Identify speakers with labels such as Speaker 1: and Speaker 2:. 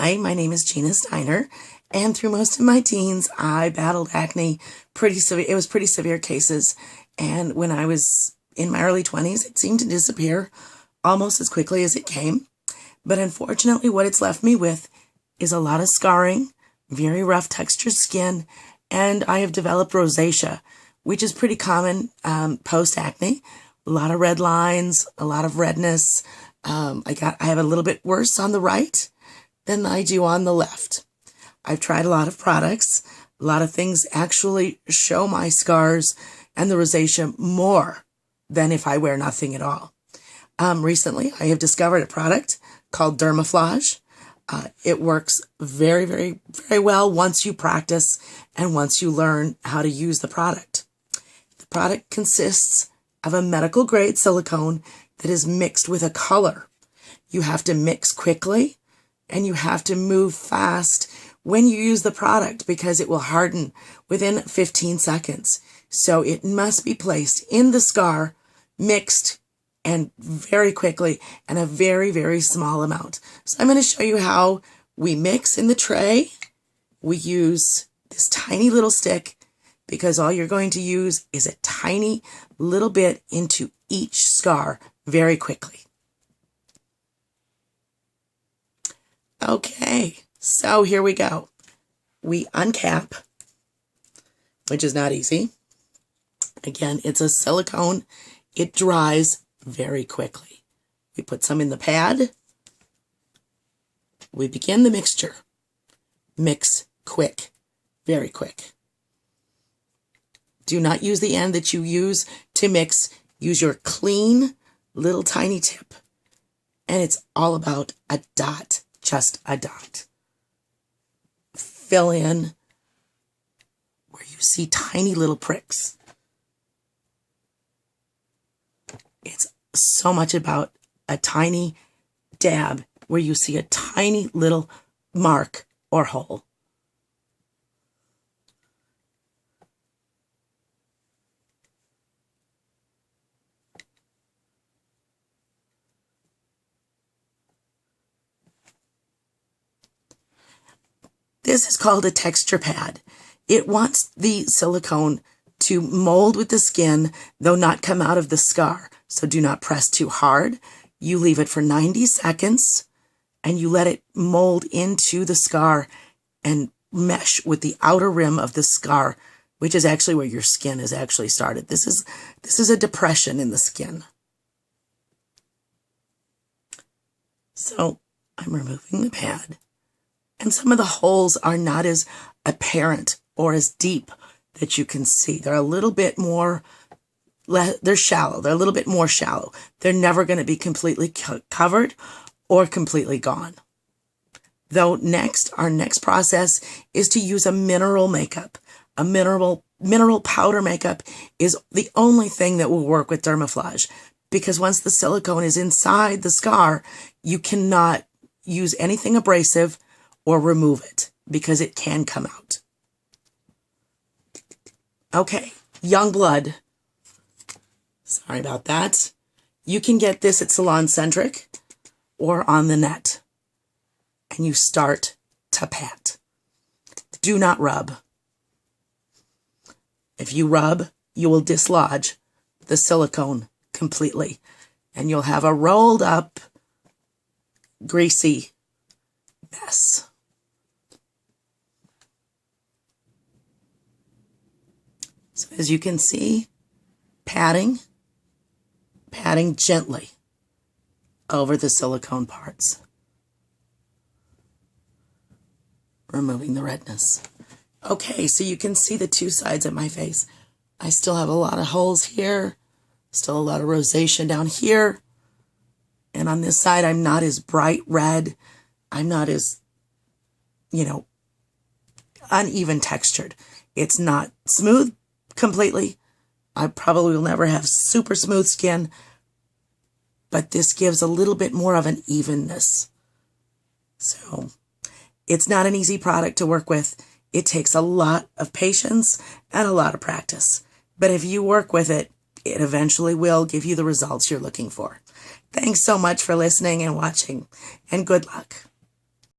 Speaker 1: Hi, my name is Gina Steiner, and through most of my teens, I battled acne pretty severe. It was pretty severe cases, and when I was in my early 20s, it seemed to disappear almost as quickly as it came. But unfortunately, what it's left me with is a lot of scarring, very rough textured skin, and I have developed rosacea, which is pretty common post-acne. A lot of red lines, a lot of redness. I have a little bit worse on the right than I do on the left. I've tried a lot of products. A lot of things actually show my scars and the rosacea more than if I wear nothing at all. Recently, I have discovered a product called Dermaflage. It works very, very, very well once you practice and once you learn how to use the product. The product consists of a medical grade silicone that is mixed with a color. You have to mix quickly and you have to move fast when you use the product because it will harden within 15 seconds. So it must be placed in the scar, mixed and very quickly, and a very, very small amount. So I'm going to show you how we mix in the tray. We use this tiny little stick because all you're going to use is a tiny little bit into each scar very quickly. Okay, so here we go. We uncap, which is not easy. Again, it's a silicone. It dries very quickly. We put some in the pad. We begin the mixture. Mix quick, very quick. Do not use the end that you use to mix. Use your clean little tiny tip. And it's all about a dot, just a dot. Fill in where you see tiny little pricks. It's so much about a tiny dab where you see a tiny little mark or hole. This is called a texture pad. It wants the silicone to mold with the skin, though not come out of the scar. So do not press too hard. You leave it for 90 seconds and you let it mold into the scar and mesh with the outer rim of the scar, which is actually where your skin is actually started. This is a depression in the skin. So I'm removing the pad. And some of the holes are not as apparent or as deep that you can see. They're a little bit more, they're shallow. They're a little bit more shallow. They're never going to be completely covered or completely gone. Though our next process is to use a mineral makeup. A mineral powder makeup is the only thing that will work with Dermaflage because once the silicone is inside the scar, you cannot use anything abrasive or remove it because it can come out. Okay, Young Blood. Sorry about that. You can get this at Salon Centric or on the net. And you start to pat. Do not rub. If you rub, you will dislodge the silicone completely. And you'll have a rolled up, greasy mess. So as you can see, patting gently over the silicone parts, removing the redness. Okay, so you can see the two sides of my face. I still have a lot of holes here, still a lot of rosacea down here, and on this side I'm not as bright red. I'm not as, uneven textured. It's not smooth completely. I probably will never have super smooth skin, but this gives a little bit more of an evenness. So it's not an easy product to work with. It takes a lot of patience and a lot of practice. But if you work with it, it eventually will give you the results you're looking for. Thanks so much for listening and watching, and good luck.